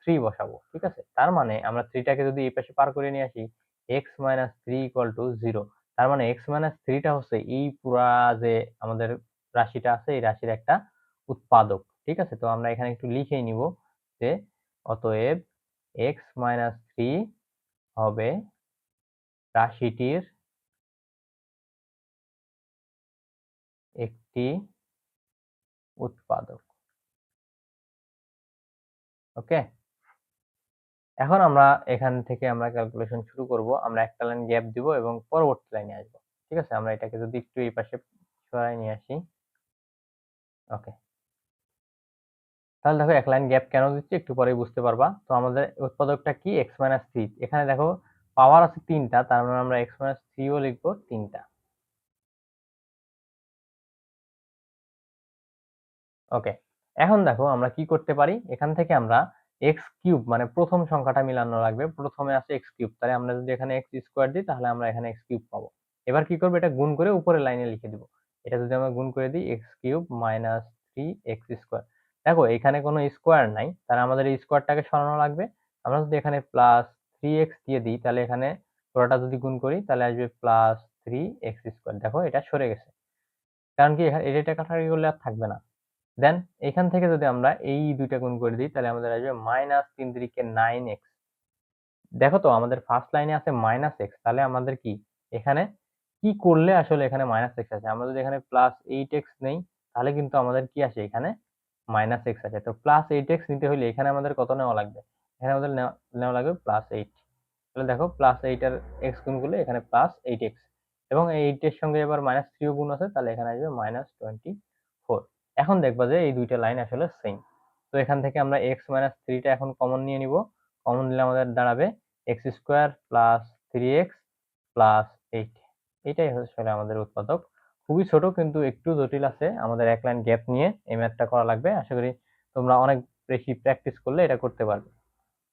3 বসাবো। ঠিক আছে? তার মানে আমরা 3 টাকে যদি এই পাশে পার করে নিয়ে আসি, x - 3 = 0। তার মানে x - 3 টা হচ্ছে এই পুরা যে আমাদের রাশিটা আছে এই রাশির একটা উৎপাদক। ঠিক আছে? তো আমরা এখানে একটু লিখেই নিব যে অতএব x - 3 হবে রাশিটির একটি উৎপাদক। ওকে? এখন আমরা এখান থেকে আমরা ক্যালকুলেশন শুরু করব। আমরা একটা লাইন গ্যাপ দিব এবং পরবর্তী লাইনে আসব। ঠিক আছে? আমরা এটাকে যদি একটু এই পাশে সরায় নিয়ে আসি। ওকে। তাহলে দেখো এক লাইন গ্যাপ কেন দিচ্ছি একটু পরেই বুঝতে পারবা। তো আমাদের উৎপাদকটা কি? x - 3। এখানে দেখো পাওয়ার আছে 3 টা, তার মানে আমরা x - 3 ও লিখব 3 টা। ওকে। এখন দেখো আমরা কি করতে পারি? এখান থেকে আমরা x³ মানে প্রথম সংখ্যাটা মিলানো লাগবে। প্রথমে আছে x³ তাহলে আমরা যদি এখানে x² দিই তাহলে আমরা এখানে x³ পাবো। এবার কি করব? এটা গুণ করে উপরের লাইনে লিখে দিব। এটা যদি আমরা গুণ করে দিই x³ - 3x²। দেখো এখানে কোনো স্কোয়ার নাই, তাহলে আমাদের এই স্কোয়ারটাকে সরানো লাগবে। আমরা যদি এখানে +3x দিয়ে দিই তাহলে এখানে পুরোটা যদি গুণ করি তাহলে আসবে +3x²। দেখো এটা সরে গেছে। কারণ কি এটা কাটাকাটি করলে আর থাকবে না। দেন এখান থেকে যদি আমরা এই ২ টা গুণ করে দিই তাহলে আমাদের আসবে -৩ 3 9x। দেখো তো আমাদের ফার্স্ট লাইনে আছে -x, তাহলে আমাদের কি এখানে কি করলে আসলে এখানে -x আসে? আমরা যদি এখানে +8x নেই তাহলে কিন্তু আমাদের কি আসে এখানে -x আসে। তো +8x নিতে হইলে এখানে আমাদের কত নেওয়া লাগবে? এখানে আমাদের নেওয়া লাগবে +8। তাহলে দেখো +8 আর x গুণ করলে এখানে +8x এবং এই 8 এর সঙ্গে এবার -3 ও গুণ আছে তাহলে এখানে আসবে -24। এখন দেখবা যে এই ২ টা লাইন আসলে সেম। তো এখান থেকে আমরা x - 3 টা এখন কমন নিয়ে নিব। কমন নিলে আমাদের দাঁড়াবে x² + 3x + 8। এটাই আসলে আমাদের উৎপাদক। খুবই ছোট কিন্তু একটু জটিল আছে। আমাদের এক লাইন গ্যাপ নিয়ে এই ম্যাথটা করা লাগবে। আশা করি তোমরা অনেক বেশি প্র্যাকটিস করলে এটা করতে পারবে।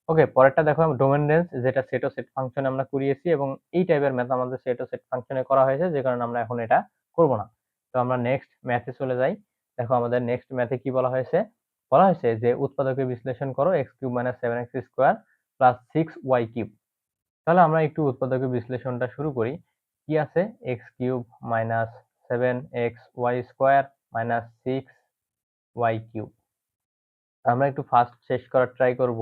ওকে, পরেরটা দেখো ডোমেন রেঞ্জ, যেটা সেট ও সেট ফাংশনে আমরা করিয়েছি এবং এই টাইপের ম্যাথ আমাদের সেট ও সেট ফাংশনে করা হয়েছে, যে কারণে আমরা এখন এটা করব না। তো আমরা নেক্সট ম্যাথে চলে যাই। দেখো আমাদের নেক্সট ম্যাথে কি বলা হয়েছে, বলা হয়েছে যে উৎপাদকে বিশ্লেষণ করো x³ - 7x² + 6y³। তাহলে আমরা একটু উৎপাদকের বিশ্লেষণটা শুরু করি। কি আছে, x³ - 7xy² - 6y³। আমরা একটু ফাস্ট শেষ করার ট্রাই করব।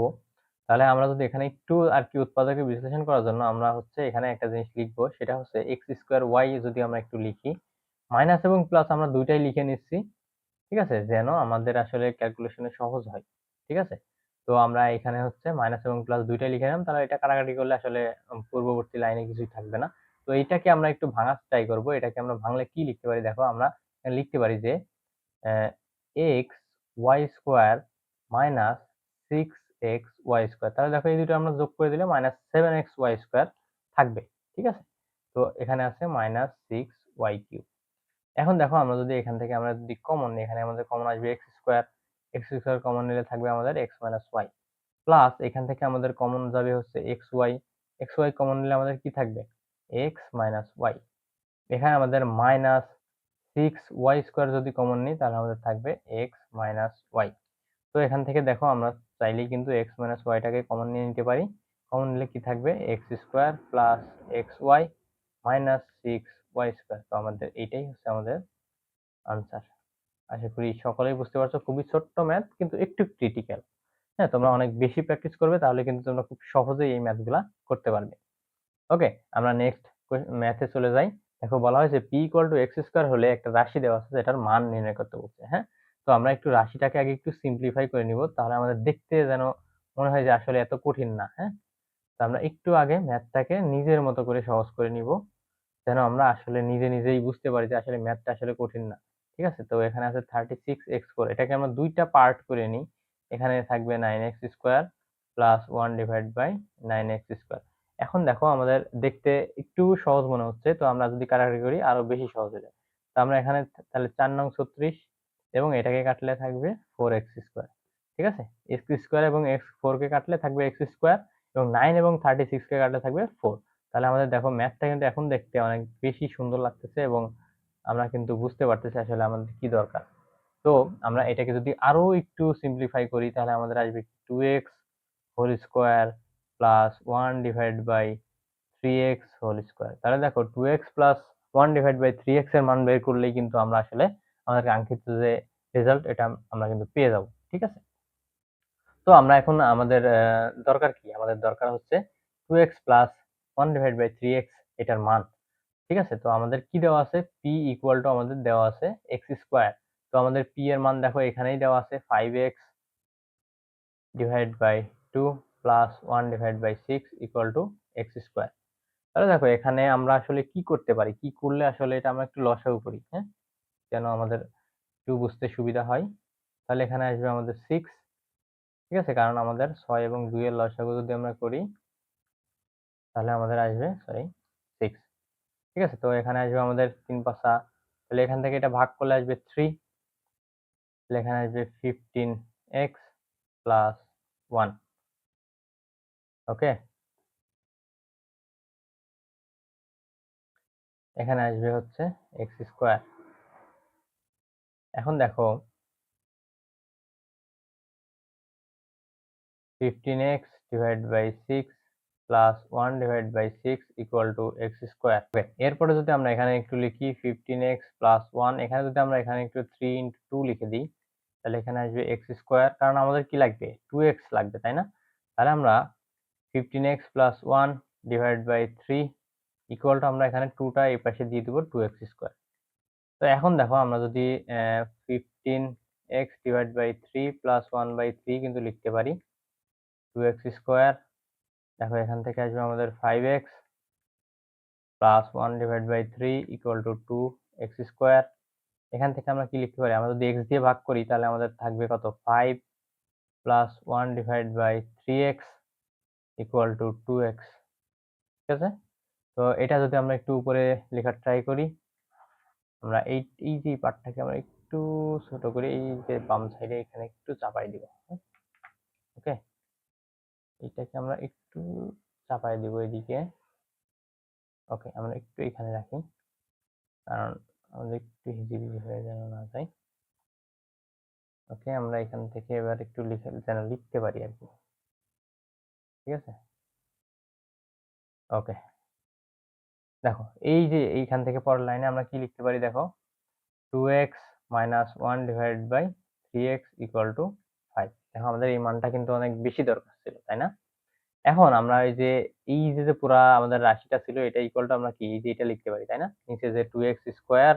তাহলে আমরা যদি এখানে একটু আর কি উৎপাদকের বিশ্লেষণ করার জন্য আমরা হচ্ছে এখানে একটা জিনিস লিখবো, সেটা হচ্ছে x²y যদি আমরা একটু লিখি, মাইনাস এবং প্লাস আমরা দুইটাই লিখে নিচ্ছি, ঠিক আছে, যেন আমাদের আসলে ক্যালকুলেশনে সহজ হয়। ঠিক আছে, তো আমরা এখানে হচ্ছে মাইনাস এবং প্লাস দুইটাই লিখে নিলাম, তাহলে এটা কাটাকাটি করলে আসলে পূর্ববর্তী লাইনে কিছুই থাকবে না। তো এইটাকে আমরা একটু ভাঙার ট্রাই করব। এটাকে আমরা ভাঙলে কি লিখতে পারি, দেখো আমরা লিখতে পারি যে x Y square minus 6xy²। তাহলে দেখো এই দুটো আমরা যোগ করে দিলে -7xy² থাকবে। ঠিক আছে, তো এখানে আছে -6y³। এখন দেখো আমরা যদি এখান থেকে আমরা যদি কমন নিই, এখানে আমাদের কমন আসবে x²। কমন নিলে থাকবে আমাদের x - y, প্লাস এখান থেকে আমাদের কমন যাবে হচ্ছে xy কমন নিলে আমাদের কি থাকবে, x - y। এখানে আমাদের -6y² যদি কমন নিই তাহলে আমাদের থাকবে x - y। তো এখান থেকে দেখো আমরা চাইলেই কিন্তু x - y টাকে কমন নিয়ে নিতে পারি। কমন নিলে কি থাকবে, x² + xy - 6y²। তো আমাদের এইটাই হচ্ছে আমাদের আনসার। আশা করি সকলেই বুঝতে পারছো, খুবই ছোট্ট ম্যাথ কিন্তু একটু ক্রিটিক্যাল। হ্যাঁ, তোমরা অনেক বেশি প্র্যাকটিস করবে তাহলে কিন্তু তোমরা খুব সহজেই এই ম্যাথগুলা করতে পারবে। ওকে, আমরা নেক্সট ম্যাথে চলে যাই। দেখো বলা হয়েছে p = x² হলে একটা রাশি দেওয়া আছে যেটার মান নির্ণয় করতে বলছে। হ্যাঁ, তো আমরা একটু রাশিটাকে আগে একটু সিম্পলিফাই করে নিব, তাহলে আমাদের দেখতে যেন মনে হয় যে আসলে এত কঠিন না। হ্যাঁ, তো আমরা একটু আগে ম্যাথটাকে নিজের মতো করে সহজ করে নিব, যেন আমরা আসলে নিজেই বুঝতে পারি যে আসলে ম্যাথটা আসলে কঠিন না। ঠিক আছে, তো এখানে আছে 36x4, এটাকে আমরা দুইটা পার্ট করে নিই। এখানে থাকবে 9x² + 1/9x²। এখন দেখো আমাদের দেখতে একটু সহজ মনে হচ্ছে, তো আমরা যদি কাটাকাটি করি আরো বেশি সহজ হয়ে যায়। তো আমরা এখানে তাহলে 4 নং 36 এবং এটাকে কাটলে থাকবে 4x²। ঠিক আছে, x² এবং x4 কে কাটলে থাকবে x² এবং 9 এবং 36 কে কাটলে থাকবে 4। তাহলে আমাদের দেখো ম্যাথটা কিন্তু এখন দেখতে অনেক বেশি সুন্দর লাগতেছে এবং আমরা কিন্তু বুঝতে পারতেছি আসলে আমাদের কি দরকার। তো আমরা এটাকে যদি আরো একটু সিম্পলিফাই করি তাহলে আমাদের আসবে 2x whole square plus 1/3x whole square. তাহলে দেখো 2x প্লাস 1/3x এর মান বের করলেই কিন্তু আমরা আসলে আমাদের কাঙ্ক্ষিত যে রেজাল্ট এটা আমরা কিন্তু পেয়ে যাব। ঠিক আছে, তো আমরা এখন আমাদের দরকার কি, আমাদের দরকার হচ্ছে 2x প্লাস 1/3x এটার মান। ঠিক আছে, তো আমাদের কি দেওয়া আছে, p ইকুয়াল টু আমাদের দেওয়া আছে x²। তো আমাদের p এর মান দেখো এখানেই দেওয়া আছে 5x/2 plus 1/6 equal to x²। তাহলে দেখো এখানে আমরা আসলে কি করতে পারি, কি করলে আসলে এটা আমরা একটু লসাগু করি, হ্যাঁ, যেন আমাদের একটু বুঝতে সুবিধা হয়। তাহলে এখানে আসবে আমাদের 6। ঠিক আছে, কারণ আমাদের 6 এবং 2 এর লসাগু যদি আমরা করি তাহলে আমাদের আসবে 6। ঠিক আছে, তো এখানে আসবে আমাদের 3 5, তাহলে এখান থেকে এটা ভাগ করলে আসবে 3। তাহলে এখানে আসবে 15x প্লাস 1। ওকে, এখানে আসবে হচ্ছে x²। এখন দেখো 15x/6 plus 1/6 equal to x²। এরপরে যদি আমরা এখানে একটু লিখি 15x প্লাস 1, এখানে যদি আমরা এখানে একটু 3 × 2 লিখে দিই তাহলে এখানে আসবে x², কারণ আমাদের কি লাগবে, 2x লাগবে, তাই না? তাহলে আমরা 15x প্লাস 1/3 ইকুয়াল টু আমরা এখানে 2 টা এই পাশে দিয়ে দিব 2x²। তো এখন দেখো আমরা যদি 15x/3 প্লাস 1/3 কিন্তু লিখতে পারি 2x²। দেখো এখান থেকে আসবে আমাদের 5x plus 1/3 equal to 2x²। এখান থেকে আমরা কি লিখতে পারি, আমরা যদি x দিয়ে ভাগ করি তাহলে আমাদের থাকবে কত, 5 plus 1/3x equal to 2x। ঠিক আছে, তো এটা যদি আমরা একটু উপরে লেখার ট্রাই করি, আমরা এই যে পার্টটাকে আমরা একটু ছোট করে এই যে বাম সাইডে এখানে একটু চাপাই দিব। ওকে, এটাকে আমরা একটু চাপাই দিব এদিকে। ওকে, আমরা একটু এখানে রাখি, কারণ আমাদের একটু হিজিবিজি হয়ে যেন না যায়। ওকে, আমরা এখান থেকে এবার একটু লিখে যেন লিখতে পারি আর কি। ঠিক আছে, ওকে। দেখো এই যে এইখান থেকে পরের লাইনে আমরা কি লিখতে পারি, দেখো 2x minus 1 divided by 3x equal to 5। দেখো আমাদের এই মানটা কিন্তু অনেক বেশি দরকার ছিল, তাই না? এখন আমরা এই যে পুরা আমাদের রাশিটা ছিল, এটা ইকুয়াল টু আমরা কি এই যে এটা লিখতে পারি, তাই না? নিচে যে 2x square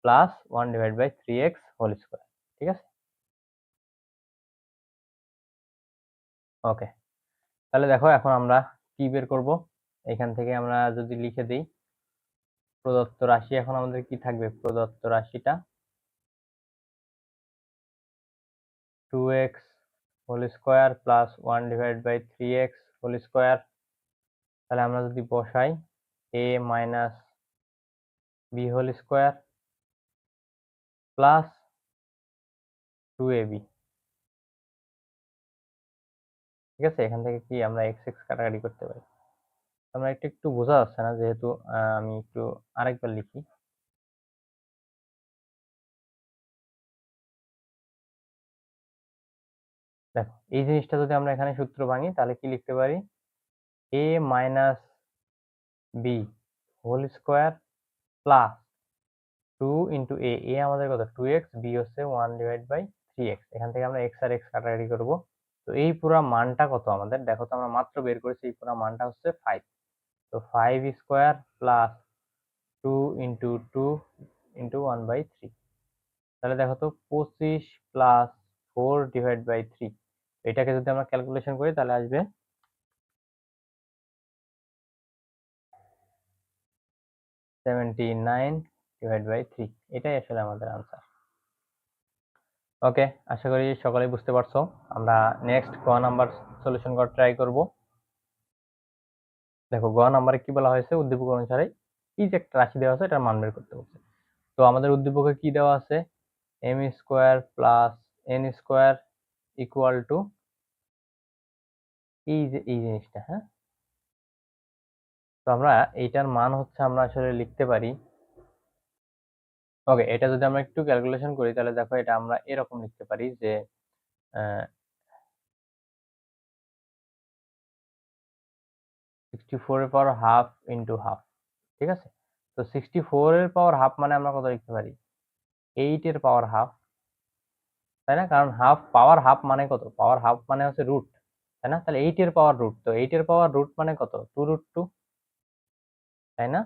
plus 1 divide by 3x whole square. ঠিক আছে, ওকে। তাহলে দেখো এখন আমরা কি বের করব, এখান থেকে আমরা যদি লিখে দিই প্রদত্ত রাশি, এখন আমাদের কি থাকবে, প্রদত্ত রাশিটা 2x whole square plus 1 divide by 3x whole square. তাহলে আমরা যদি বসাই a minus B whole square plus 2ab। ঠিক আছে, এখান থেকে কি আমরা এক্স এক্স কাটাকাটি করতে পারি। আমরা একটু একটু বোঝা যাচ্ছে না, যেহেতু আমি একটু আরেকবার লিখি। দেখো এই জিনিসটা যদি আমরা এখানে সূত্র ভাঙি, তাহলে কি লিখতে পারি, a minus B whole square plus 2 into a আমাদের কত 2x, বি হচ্ছে 1 ডিভাইড বাই 3x। এখান থেকে আমরা x আর x কাটাকাটি করব। তো এই পুরা মানটা কত আমাদের, দেখো তো আমরা মাত্র বের করেছি, এই পুরা মানটা হচ্ছে 5। তো 5 square plus 2 into 2 into 1 by 3। তাহলে দেখো তো 25 প্লাস 4 ডিভাইড বাই 3, এটাকে যদি আমরা ক্যালকুলেশন করি তাহলে আসবে 79 ডিভাইড বাই 3। এটাই আসলে আমাদের আনসার। ওকে, আশা করি সকলেই বুঝতে পারছো। আমরা নেক্সট গ নাম্বার সলিউশন করার ট্রাই করব। দেখো গ নাম্বারে কি বলা হয়েছে, উদ্দীপক অনুসারে এই যে একটা রাশি দেওয়া আছে এটার মান বের করতে বলছে। তো আমাদের উদ্দীপকে কি দেওয়া আছে, M square plus N square equal to এই যে এই জিনিসটা, হ্যাঁ। তো আমরা এইটার মান হচ্ছে আমরা আসলে লিখতে পারি, ওকে, এটা যদি আমরা একটু ক্যালকুলেশন করি তাহলে দেখো এটা আমরা এরকম লিখতে পারি যে 64 এর পাওয়ার হাফ ইন্টু হাফ। ঠিক আছে, তো 64 এর পাওয়ার হাফ মানে আমরা কত লিখতে পারি, 8 এর পাওয়ার হাফ, তাই না? কারণ হাফ পাওয়ার হাফ মানে কত, পাওয়ার হাফ মানে হচ্ছে রুট, তাই না? তাহলে 8 এর পাওয়ার রুট, তো 8 এর পাওয়ার রুট মানে কত, 2√2, তাই না?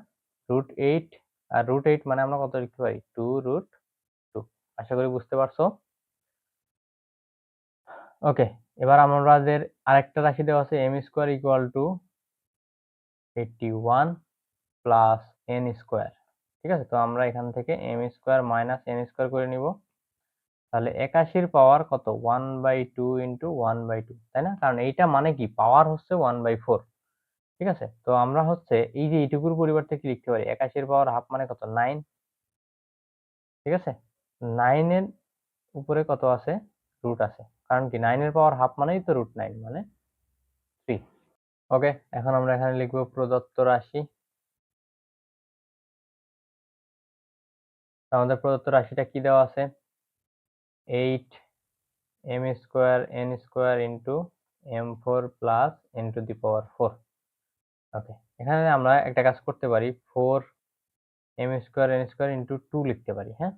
√8, আর √8 মানে আমরা কত লিখতে পারি, 2√2। আশা করি বুঝতে পারছো। ওকে, এবার আমাদের আরেকটা রাশি দেওয়া আছে M square equal to 81 plus N square. ঠিক আছে, তো আমরা এখান থেকে M square minus N square করে নিব। তাহলে 81 পাওয়ার কত, 1/2 ইন্টু 1/2, তাই না? কারণ এইটা মানে কি, পাওয়ার হচ্ছে 1/4। ঠিক আছে, তো আমরা হচ্ছে এই যে এইটুকুর পরিবর্তে কি লিখতে পারি, 81 পাওয়ার হাফ মানে কত, 9। ঠিক আছে, 9 এর উপরে কত আছে, রুট আছে, কারণ কি 9 এর পাওয়ার হাফ মানেই তো √9 মানে 3। ওকে, এখন আমরা এখানে লিখব প্রদত্ত রাশি। আমাদের প্রদত্ত রাশিটা কি দেওয়া আছে, 8 m square n square into m4 plus n to the power 4। Okay, এখানে আমরা একটা কাজ করতে পারি, 4 m square n square into 2 লিখতে পারি, হ্যাঁ।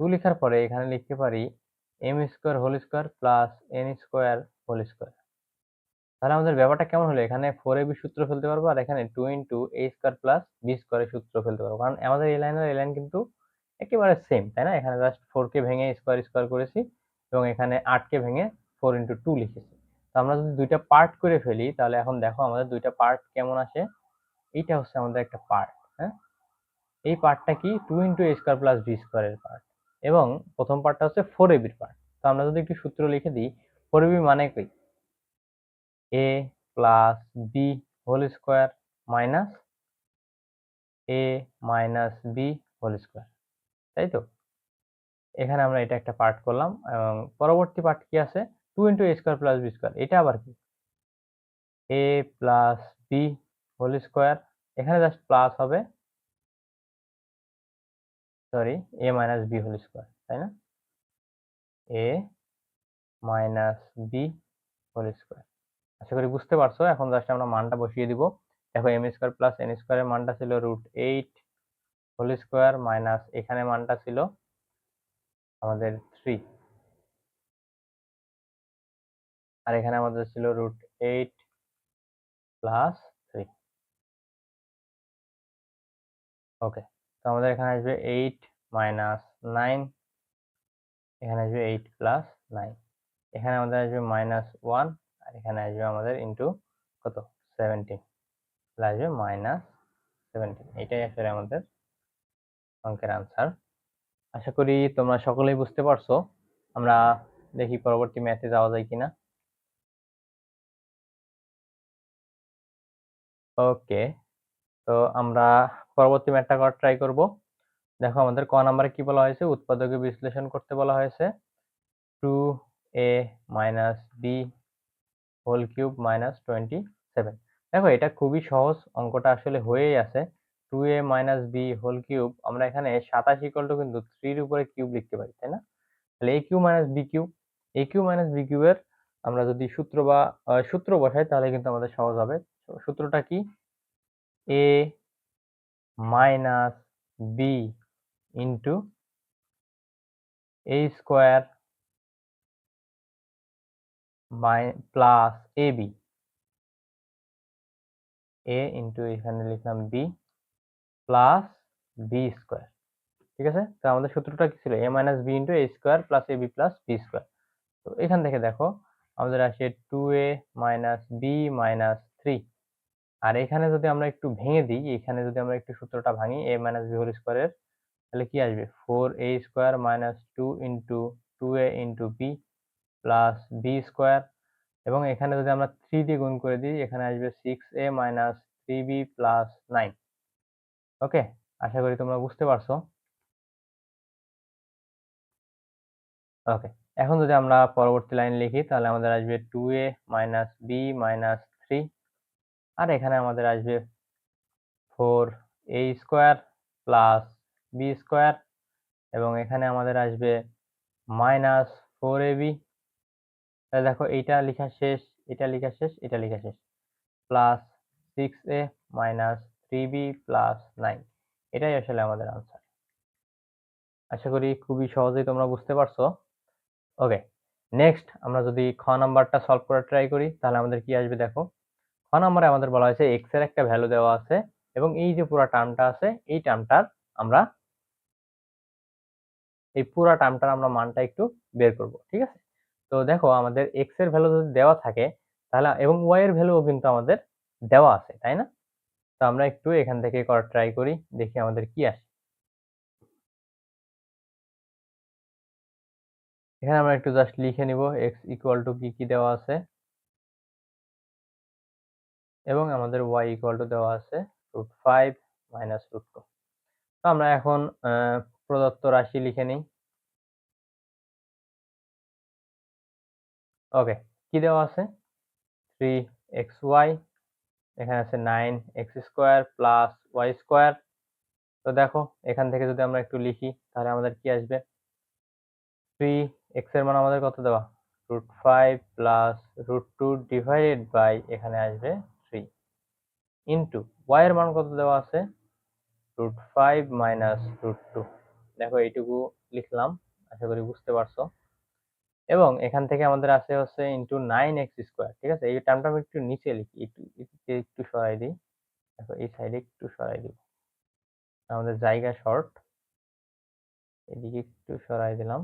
2 লেখার পরে এখানে লিখতে পারি M square whole square plus N square whole square. তাহলে আমাদের ব্যাপারটা কেমন হলো, এখানে 4ab সূত্র ফেলতে পারবো, আর এখানে 2 into a square plus B স্কোয়ারের সূত্র ফেলতে পারবো, কারণ আমাদের এই লাইন আর এই লাইন কিন্তু একেবারে সেম, তাই না? এখানে জাস্ট 4 কে ভেঙে স্কোয়ার স্কোয়ার করেছি, এবং এখানে 8 কে ভেঙে 4 ইন্টু 2 লিখেছি। তো আমরা যদি দুইটা পার্ট করে ফেলি, তাহলে এখন দেখো আমাদের দুইটা পার্ট কেমন আসে। এইটা হচ্ছে আমাদের একটা পার্ট, হ্যাঁ। এই পার্টটা কি, 2 into a square plus B স্কোয়ারের পার্ট, এবং প্রথম পার্টটা হচ্ছে 4ab এর পার্ট। তো আমরা যদি একটু সূত্র লিখে দিই, 4ab মানে কি, a plus B whole square minus a minus B whole square, তাই তো? এখানে আমরা এটা একটা পার্ট করলাম এবং পরবর্তী পার্ট কি আছে 2 into A square plus B square, এটা আবার কি এ প্লাস বি হোল স্কোয়ার, এখানে জাস্ট প্লাস হবে, সরি এ মাইনাস বি হোল স্কোয়ার, তাই না, এ মাইনাস বি হোল স্কোয়ার। আশা করি বুঝতে পারছো। এখন জাস্ট আমরা মানটা বসিয়ে দিব। দেখো এম স্কোয়ার প্লাস এন স্কোয়ারের মানটা ছিল √8 হোল স্কোয়ার মাইনাস এখানে মানটা ছিল আমাদের 3, আর এখানে আমাদের ছিল √8 প্লাস 3। ওকে, তো আমাদের এখানে আসবে 8 মাইনাস 9, এখানে আসবে 8 প্লাস 9, এখানে আমাদের আসবে -1, আর এখানে আসবে আমাদের ইন্টু কত 17, আসবে -17। এটাই আসলে আমাদের অঙ্কের আনসার। আশা করি তোমরা সকলেই বুঝতে পারছো। আমরা দেখি পরবর্তী ম্যাথে যাওয়া যায় কিনা। ওকে, তো আমরা পরবর্তী ম্যাথটা করার ট্রাই করব। দেখো আমাদের ক নাম্বারে কি বলা হয়েছে, উৎপাদকে বিশ্লেষণ করতে বলা হয়েছে 2a minus B whole cube minus 27। দেখো এটা খুবই সহজ, অঙ্কটা আসলে হয়েই আছে। 2a minus B whole cube, আমরা এখানে 27 ইকুয়াল টু কিন্তু 3 এর উপরে কিউব লিখতে পারি, তাই না? তাহলে এ কিউ মাইনাস বি কিউব, এ কিউ মাইনাস বি কিউবের আমরা যদি সূত্র বা সূত্র বসাই তাহলে কিন্তু আমাদের সহজ হবে। সূত্রটা কি, এ minus B into A square plus A B, A into এখানে লিখলাম বি প্লাস বি স্কোয়ার। ঠিক আছে, তো আমাদের সূত্রটা কি ছিল, এ minus B into A square plus A B plus B square. তো এখান থেকে দেখো আমাদের আসে 2a মাইনাস বি মাইনাস 3, আর এখানে যদি আমরা একটু ভেঙে দিই, এখানে যদি আমরা একটু সূত্রটা ভাঙি এ মাইনাস বি হোল স্কোয়ারের, তাহলে কি আসবে 4a square minus 2 into 2a into B plus B square, এবং এখানে যদি আমরা 3 দিয়ে গুণ করে দিই এখানে আসবে 6a মাইনাস 3b প্লাস 9। ওকে, আশা করি তোমরা বুঝতে পারছো। ওকে, এখন যদি আমরা পরবর্তী লাইন লিখি তাহলে আমাদের আসবে 2a মাইনাস বি মাইনাস 3, আর এখানে আমাদের আসবে 4a square plus B square, এবং এখানে আমাদের আসবে মাইনাস 4ab। তাহলে দেখো এইটা লেখা শেষ, এটা লেখা শেষ, এটা লেখা শেষ, plus 6a minus 3b plus 9। এটাই আসলে আমাদের আনসার। আশা করি খুবই সহজেই তোমরা বুঝতে পারছো। ওকে, নেক্সট আমরা যদি খ নাম্বারটা সলভ করার ট্রাই করি তাহলে আমাদের কি আসবে, দেখো খ নাম্বারে আমাদের বলা হয়েছে এক্স এর একটা ভ্যালু দেওয়া আছে, এবং এই যে পুরো টার্মটা আছে এই টার্মটার আমরা আমরা মানটা একটু বের করব। ঠিক আছে, তো দেখো আমাদের এক্স এর ভ্যালু যদি দেওয়া থাকে তাহলে, এবং ওয়াই এর ভ্যালুও কিন্তু আমাদের দেওয়া আছে, তাই না? তো আমরা একটু এখান থেকে করার ট্রাই করি, দেখি আমাদের কি আসে। এখানে আমরা একটু জাস্ট লিখে নিব এক্স ইকুয়াল টু কি কি দেওয়া আছে, এবং আমাদের ওয়াই ইকুয়াল টু দেওয়া আছে √5 মাইনাস √2। তো আমরা এখন প্রদত্ত রাশি লিখে নিই। ওকে, কি দেওয়া আছে, 3xy, এখানে আছে 9x square plus Y square. তো দেখো এখান থেকে যদি আমরা একটু লিখি তাহলে আমাদের কি আসবে, 3x এর মান আমাদের কত দেওয়া, √5 প্লাস √2 ডিভাইডেড বাই এখানে আসবে 3 ইন্টু ওয়াই এর মান কত দেওয়া আছে, √5 মাইনাস √2। দেখো এইটুকু লিখলাম, আশা করি বুঝতে পারছো। এবং এখান থেকে আমাদের আছে হচ্ছে ইন্টু 9x স্কোয়ার। ঠিক আছে, এই টার্মটা আমি একটু নিচে লিখি, একটু এদিকে একটু সরাই দিই, দেখো এই সাইডে একটু সরাই দিব, আমাদের জায়গা শর্ট, এদিকে একটু সরাই দিলাম।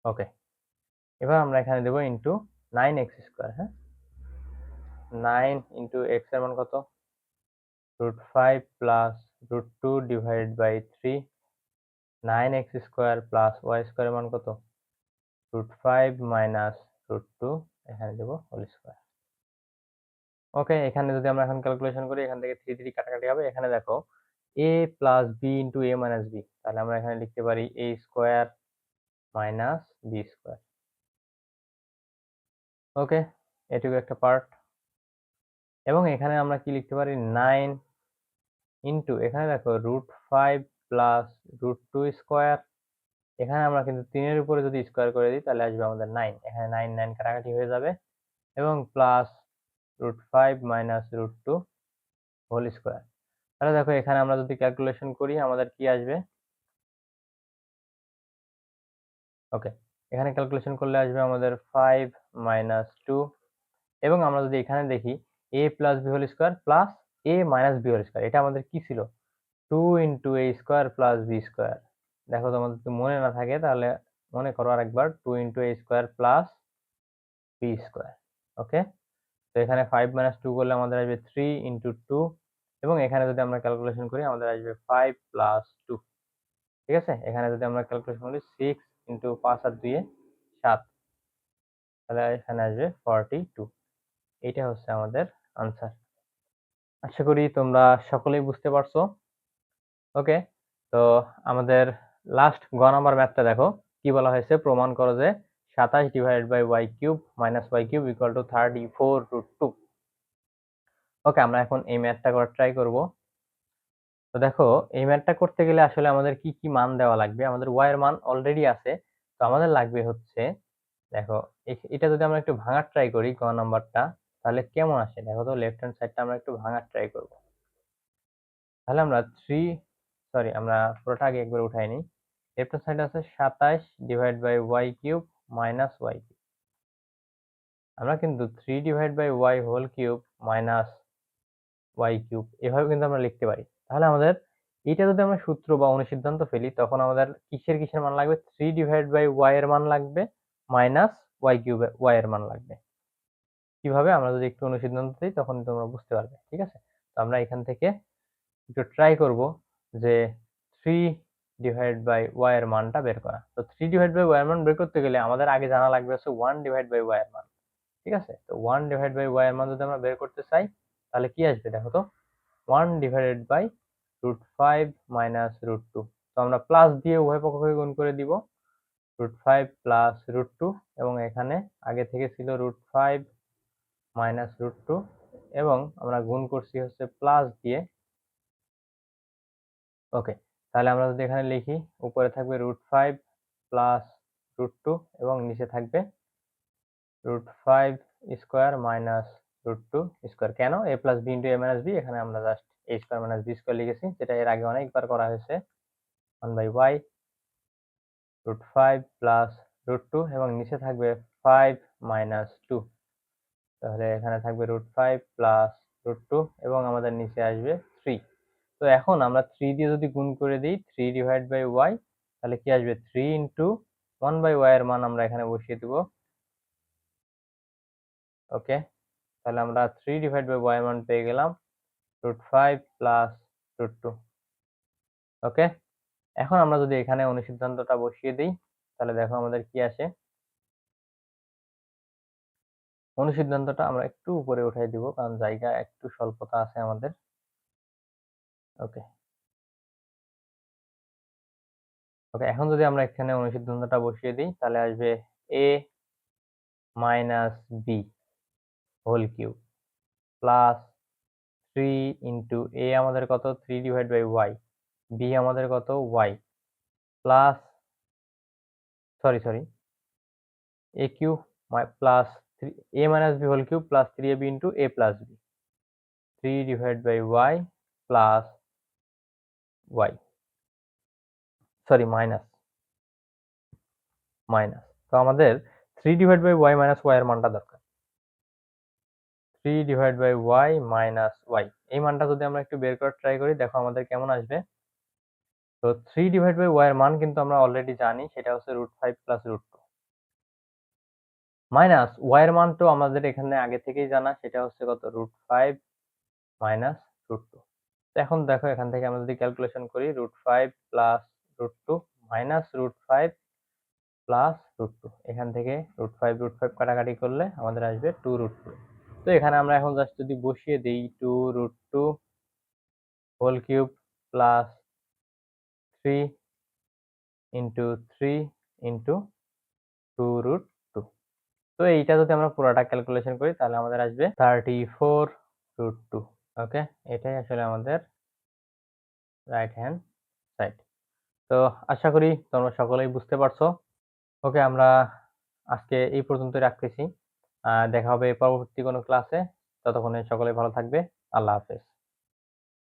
ওকে, এবার আমরা এখানে দেবো ইন্টু 9x স্কোয়ার। হ্যাঁ, 9 ইন্টু এক্স এর মান কত, √5 plus √2 divided by 3, 9x square plus ওয়াই স্কোয়ারের মান কত, √5 মাইনাস √2, এখানে দেবো হোল স্কোয়ার। ওকে, এখানে যদি আমরা এখন ক্যালকুলেশন করি এখান থেকে 3 3 কাটাকাটি হবে। এখানে দেখো এ plus B into A minus B, তাহলে আমরা এখানে লিখতে পারি এ স্কোয়ার মাইনাস বি স্কোয়ার। ওকে, এটুকু একটা পার্ট। এবং এখানে আমরা কি লিখতে পারি 9 ইন্টু, এখানে দেখো √5 প্লাস √2 স্কোয়ার। এখানে আমরা কিন্তু 3 এর উপরে যদি স্কোয়ার করে দিই তাহলে আসবে আমাদের 9, এখানে 9 9 কাটাকাটি হয়ে যাবে, এবং প্লাস √5 মাইনাস √2 হোল স্কোয়ার। তাহলে দেখো এখানে আমরা যদি ক্যালকুলেশন করি আমাদের কি আসবে। ওকে, এখানে ক্যালকুলেশন করলে আসবে আমাদের 5 মাইনাস 2, এবং আমরা যদি এখানে দেখি a plus B whole square plus a minus B whole square, এটা আমাদের কি ছিল 2 into A square plus B square. দেখো তোমাদের যদি মনে না থাকে তাহলে মনে করো আরেকবার, 2 into A square plus B square. ওকে, তো এখানে 5 মাইনাস 2 করলে আমাদের আসবে 3 ইন্টু 2, এবং এখানে যদি আমরা ক্যালকুলেশন করি আমাদের আসবে 5 প্লাস 2। ঠিক আছে, এখানে যদি আমরা ক্যালকুলেশন করি 6 ইন্টু 5 আর 2 7, তাহলে এখানে আসবে 42। এইটা হচ্ছে আমাদের আনসার। আশা করি তোমরা সকলেই বুঝতে পারছো। ওকে, তো আমাদের লাস্ট গ নাম্বার ম্যাথটা দেখো কি বলা হয়েছে, প্রমাণ করো যে 27 divided by Y cube minus Y cube equal to 34√2। Okay, আমরা এখন এই ম্যাথটা করার ট্রাই করব। তো দেখো এই ম্যাথটা করতে গেলে আসলে আমাদের কি কি মান দেওয়া লাগবে, আমাদের ওয়াই এর মান অলরেডি আছে, তো আমাদের লাগবে হচ্ছে, দেখো এটা যদি আমরা একটু ভাঙার ট্রাই করি গ নাম্বারটা, তাহলে কেমন আসে দেখো তো, লেফট হ্যান্ড সাইডটা আমরা একটু ভাঙার ট্রাই করব। তাহলে আমরা আমরা পুরোটা আগে একবার উঠাই নিই। লেফট হ্যান্ড সাইড আছে 27 divide by Y cube minus Y cube, আমরা কিন্তু 3 divide by Y whole cube minus Y cube এভাবে কিন্তু আমরা লিখতে পারি। তাহলে আমাদের এটা যদি আমরা সূত্র বা অনুসিদ্ধান্ত ফেলি তখন আমাদের কিসের মান লাগবে, 3 ডিভাইড বাই ওয়াই এর মান লাগবে মাইনাস ওয়াই কিউব ওয়াই এর মান লাগবে। কিভাবে, আমরা যদি একটু অনুসিদ্ধান্ত দিই তখন তোমরা বুঝতে পারবে। ঠিক আছে, তো আমরা এখান থেকে একটু ট্রাই করব যে 3 ডিভাইড বাই ওয়াই এর মানটা বের করা। তো 3 ডিভাইড বাই ওয়াই এর মান বের করতে গেলে আমাদের আগে জানা লাগবে হচ্ছে 1 ডিভাইড বাই ওয়াই এর মান। ঠিক আছে, তো 1 ডিভাইড বাই ওয়াই এর মান যদি আমরা বের করতে চাই তাহলে কি আসবে দেখো তো, 1 ডিভাইডেড বাই √5 মাইনাস √2। তো আমরা প্লাস দিয়ে উভয় পক্ষকে গুণ করে দিব, √5 প্লাস √2, এবং এখানে আগে থেকে ছিল √5 মাইনাস √2, এবং আমরা গুণ করছি হচ্ছে প্লাস দিয়ে। ওকে, তাহলে আমরা যদি এখানে লিখি, উপরে থাকবে √5 প্লাস √2, এবং নিচে থাকবে √5 স্কোয়ার মাইনাস √2 স্কোয়ার। কেন a plus B into A minus B, এখানে আমরা just a square minus B square লিখেছি, যেটা এর আগে অনেকবার করা হয়েছে। 1 বাই ওয়াই √5 প্লাস √2, এবং নিচে থাকবে 5 মাইনাস 2, তাহলে এখানে থাকবে √5 প্লাস √2, এবং আমাদের নিচে আসবে 3। তো এখন আমরা 3 দিয়ে যদি গুণ করে দিই 3 ডিভাইড বাই ওয়াই, তাহলে কি আসবে 3 ইন্টু 1 বাই ওয়াই এর মান আমরা এখানে বসিয়ে দেব। ওকে, তাহলে আমরা 3 ডিভাইড বাই ওয়াই এর মান পেয়ে গেলাম √5 প্লাস √2। ওকে, এখন আমরা যদি এখানে অনুসিদ্ধান্তটা বসিয়ে দিই তাহলে দেখো আমাদের কি আসে। অনুসিদ্ধান্তটা আমরা একটু উপরে উঠাই দিব কারণ জায়গা একটু স্বল্পতা আছে আমাদের। ওকে, ওকে, এখন যদি আমরা এখানে অনুসিদ্ধান্তটা বসিয়ে দিই তাহলে আসবে a minus B whole cube plus 3 into a আমাদের কত 3 ডিভাইড বাই ওয়াই, b আমাদের কত Y, plus sorry a cube plus 3 a minus b whole cube plus 3ab into a plus b, 3 divide by Y plus Y, sorry minus minus. তো আমাদের 3 divide by Y minus Y এর মানটা দরকার, 3 divide by Y minus Y, এই মানটা যদি আমরা একটু বের করার ট্রাই করি দেখো আমাদের কেমন আসবে। তো 3 ডিভাইড বাই ওয়াই এর মান কিন্তু আমরা অলরেডি জানি, সেটা হচ্ছে √5 প্লাস √2, মাইনাস ওয়াই এর মান তো আমাদের এখানে আগে থেকেই জানা, সেটা হচ্ছে কত √5 মাইনাস √2। তো এখন দেখো এখান থেকে আমরা যদি ক্যালকুলেশন করি √5 প্লাস √2 মাইনাস √5 প্লাস √2, এখান থেকে √5 কাটাকাটি করলে আমাদের আসবে 2√2। তো এখানে আমরা এখন জাস্ট যদি বসিয়ে দিই 2√2 whole cube plus 3 into 3 into 2√2। তো এইটা যদি আমরা পুরাটা ক্যালকুলেশন করি তাহলে আমাদের আসবে 34√2। ওকে, এটাই আসলে আমাদের রাইট হ্যান্ড সাইড। তো আশা করি তোমরা সকলেই বুঝতে পারছো। ওকে, আমরা আজকে এই পর্যন্তই রাখতেছি। দেখা হবে পরবর্তী কোনো ক্লাসে। ততক্ষণে সকলে ভালো থাকবে। আল্লাহ হাফেজ।